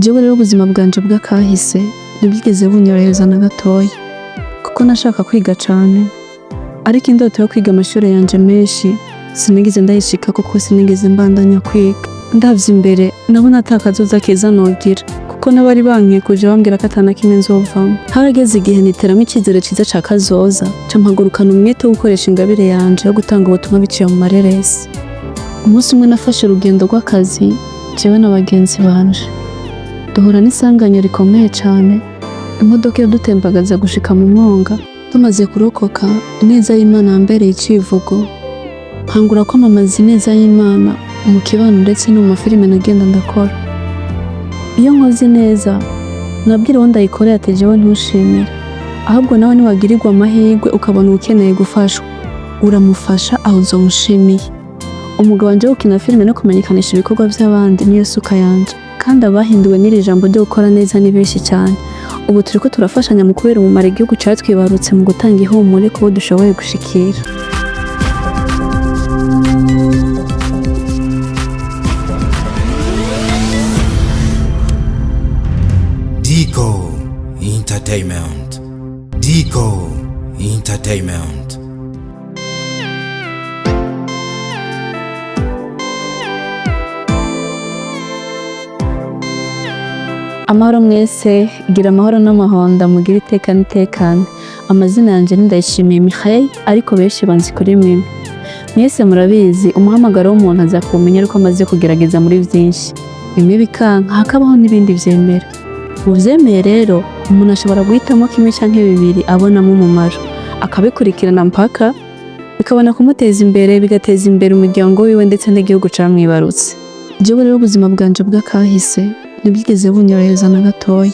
Jewe rero ubuzima bwanje bw'akahise ntibwigeze bunyorohereza na gatoya kuko nashaka kwiga cane, ariko indoto yo kwiga amashure yanje menshi sinigeze ndayishika kuko sinigeze mbandanya kwiga. Ndavye imbere nabona ata kazoza keza nogira kuko n'abari bankikuje bambwira ko atana kimwe nzovamwo. Harageze igihe niteramo icizere ciza ca kazoza ca mpagurukana umwete wo gukoresha ingabire yanje yo gutanga ubutumwa biciye mu mareresi. Umunsi umwe nafashe urugendo rw'akazi jewe na bagenzi banje, duhura n'isanganya rikomeye cane, imodoka yadutembagaza gushika mu mwonga. Tumaze kurokoka, ineza y'Imana yambereye icivugo, nkangura kwamamaza ineza y'Imana mu kibano ndetse no mu mafilime nagenda ndakora. Iyo nkoze neza nabwira uwo ndayikorera ati jewe ntushimire, ahubwo nawe niwagirirwa amahirwe ukabona ukeneye gufashwa, uramufasha aho uzomushimiye. Umugabo wanje wo gukina filime no kumenyekanisha ibikorwa vy'abandi niyo suka yanje, kandi abahinduwe n'iri jambo ryo gukora neza ni benshi cyane. Ubu turiko turafashanya mu kubera umumaro igihugu catwibarutse mu gutanga ihumure kubo dushoboye gushikira. Dico Entertainment. Dico Entertainment. Amahoro mwese, gira amahoro n'amahonda, mugira iteka n'itekane. Amazina yanje ni Ndayishimiye Michael, ariko benshi banzi kuri Mimi. Mwese murabizi umuhamagaro w'umuntu aza kumenya ariko amaze kugerageza muri vyinshi, bimwe bikanka hakabaho n'ibindi vyemera. Uvyemeye rero umuntu ashobora guhitamo kimwe canke bibiri abonamo umumaro, akabikurikirana mpaka bikabona kumuteza imbere, bigateza imbere umuryango wiwe ndetse n'igihugu camwibarutse. Jewe rero ubuzima bwanje bw'akahise ntibwigeze bunyorohereza na gatoya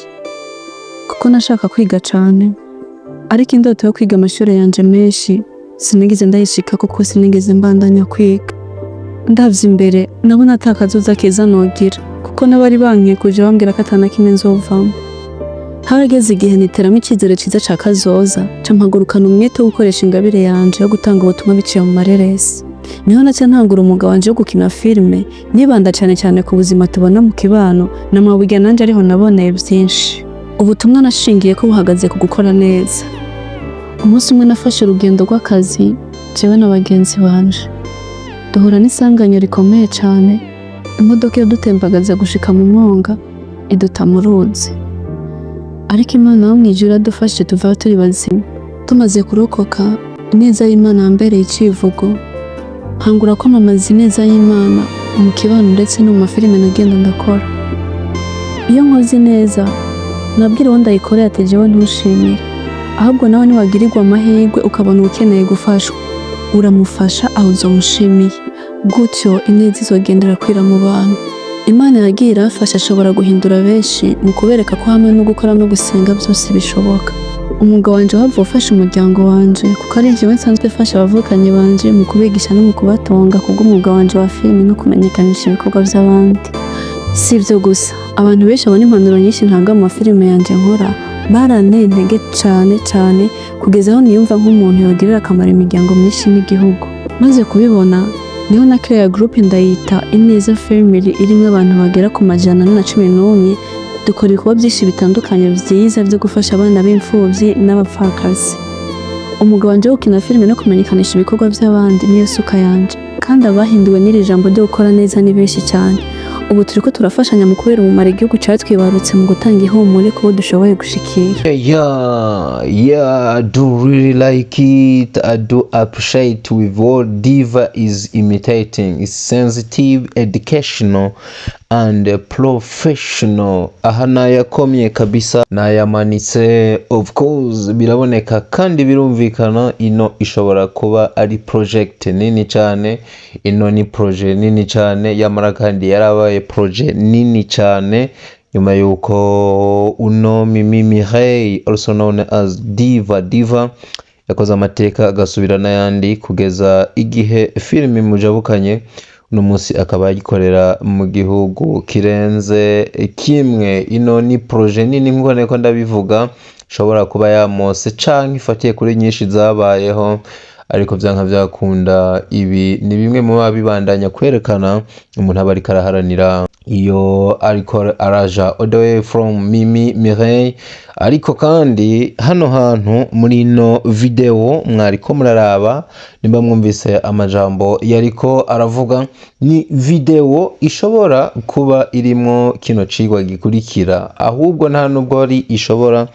kuko nashaka kwiga cane, ariko indoto yo kwiga amashure yanje menshi sinigeze ndayishika kuko sinigeze mbandanya kwiga. Ndavye imbere nabona ata kazoza keza nogira kuko n'abari bankikuje bambwira ko atana kimwe nzovamwo. Harageze igihe niteramo icizere ciza ca kazoza ca mpagurukana umwete wo gukoresha ingabire yanje yo gutanga ubutumwa biciye mu mareresi. Niho naca ntangura umwuga wanje wo gukina filime, nibanda cane ku buzima tubona mu kibano, namabwiga nanje ariho naboneye vyinshi. Ubutumwa nashingiye ko buhagaze ku gukora neza. Umunsi umwe nafashe urugendo rw'akazi jewe na bagenzi banje, duhura n'isanganya rikomeye cane, imodoka yadutembagaza gushika mu mwonga iduta mu ruzi, ariko Imana yo mwijuru yadufashe tuvaho turi bazima. Tumaze kurokoka, ineza y'Imana yambereye icivugo, nkangura kwamamaza ineza y'Imana mu kibano ndetse no mu mafilime nagenda ndakora. Iyo nkoze neza nabwira uwo ndayikorera ati jewe ntushimire, ahubwo nawe niwagirirwa amahirwe ukabona ukeneye gufashwa, uramufasha aho uzomushimiye. Gutyo ineza izogendera kwira mu bantu. Imana yagiye irafasha, ashobora guhindura benshi mu kubereka ko hamwe no gukora no gusenga byose bishoboka. Umugabo wanje wava ufasha umuryango wanje kuko ari jewe nsanzwe fasha abavukanyi banje mu kubigisha no mu kubatonga kubw'umwuga wanje wa filime no kumenyekanisha ibikorwa vy'abandi. Si ivyo gusa, abantu benshi babona impanuro nyinshi ntanga mu mafilime yanje nkora baranteye intege cane kugeza aho niyumva nk'umuntu yogirira akamaro imiryango myinshi n'igihugu. Maze kubibona niho na Creative Group ndayita Ineza Family, irimwo abantu bagera ku 111. Dukora ibikorwa byinshi bitandukanye vyiza vyo gufasha abana b'imfuvyi n'abapfakazi. Umugabo wanje wo gukina filime no kumenyekanisha ibikorwa vy'abandi niyo suka yanje, kandi abahinduwe n'iri jambo ryo gukora neza ni benshi cyane. Ubu turiko turafashanya mu kubera umumaro igihugu catwibarutse mu gutanga ihumure kubo dushoboye gushikira. I do really like it. I do appreciate with what Diva is imitating. It's sensitive, educational and professional. Aha nayakomye kabisa, nayamanitse. Of course biraboneka kandi birumvikana, ino ishobora kuba ari project nini cyane, ino ni project nini cyane, yamara kandi yarabaye project nini cyane nyuma yuko uno Mimi Mireille, also known as Diva yakoze amateka agasubira n'ayandi kugeza igihe filime mujabukanye uno munsi akaba yikorera mu gihugu kirenze kimwe. Ino ni project nini nk'uko niko ndabivuga, shobora kuba yamose canke ifatiye kuri nyinshi zabayeho, ariko vyanka vyakunda ibi ni bimwe mu babibandanya kwerekana umuntu aba ariko araharanira iyo ariko araja all the way from Mimi Mireille. Ariko kandi hano hantu muri ino video mwariko muraraba nimba mwumvise amajambo yariko aravuga, ni video ishobora kuba irimo kino cigwa gikurikira, ahubwo nta nubwo ari ishobora,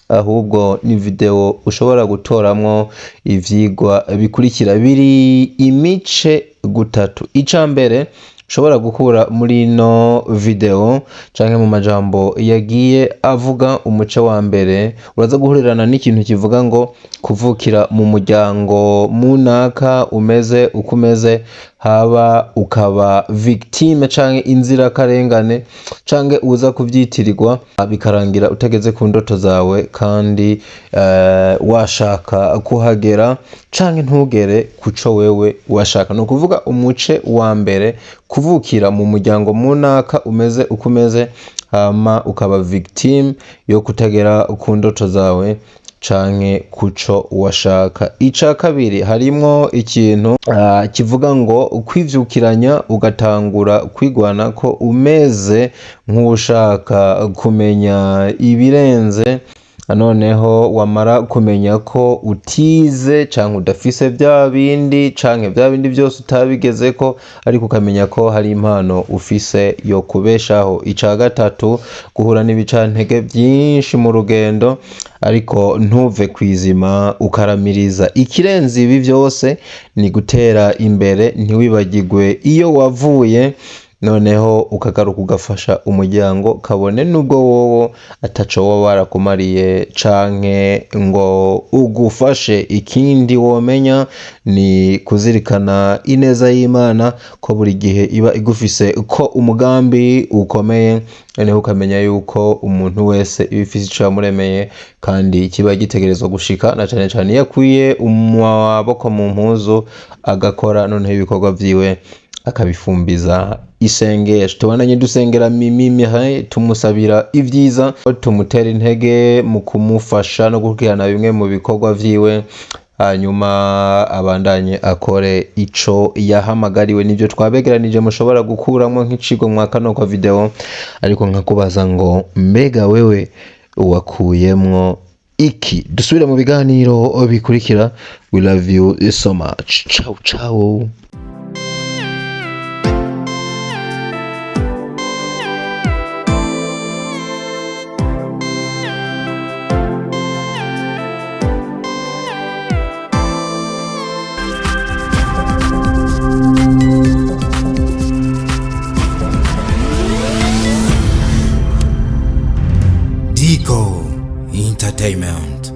ahubwo ni video ushobora gutoramwo ivyigwa bikurikira biri imice gutatu. Ica mbere ushobora gukura muri ino video canke mu majambo yagiye avuga, umuce wa mbere uraza guhurirana n'ikintu kivuga ngo kuvukira mu muryango munaka umeze uko umeze, haba ukaba victime canke inzirakarengane canke uza kuvyitirirwa bikarangira utageze ku ndoto zawe kandi washaka kuhagera canke ntugere kuco wewe washaka. No kuvuga umuce wa mbere kuvukira mu muryango munaka umeze uko umeze, hama ukaba victime yo kutagera ku ndoto zawe canke kuco washaka. Ica kabiri harimwo ikintu kivuga ngo kwivyukiranya ugatangura kwigwana ko umeze nk'ushaka kumenya ibirenze, noneho wamara kumenya ko utize canke udafise vya bindi canke vya bindi vyose utabigezeko, ariko ukamenya ko hari impano ufise yo kubeshaho. Ica gatatu guhura n'ibicantege vyinshi mu rugendo ariko ntuve kwizima ukaramiriza. Ikirenze ibi vyose ni gutera imbere, ntiwibagirwe iyo wavuye, noneho ukagaruka ugafasha umuryango kabone nubwo wowo ataco wowe warakumariye canke ngo ugufashe. Ikindi womenya ni kuzirikana ineza y'Imana ko buri gihe iba igufise ko umugambi ukomeye, noneho ukamenya yuko umuntu wese iba ifise ico yamuremeye kandi kiba gitegerezwa gushika, na cane cane iyo akwiye amaboko mu mpuzu agakora, noneho ibikorwa vyiwe akabifumbiza isengesho. Tubandanye dusengera Mimi Mireille, tumusabira ivyiza, tumutera intege mu kumufasha no gukurikirana bimwe mu bikorwa vyiwe, hanyuma abandanye akore ico yahamagariwe. Nivyo twabegeranije mushobora gukuramwo nk'icigo mwakano kwa video, ariko nkakubaza ngo mbega wewe wakuyemwo iki? Dusubire mu biganiro bikurikira. We love you so much. Ciao ciao. Deco Entertainment.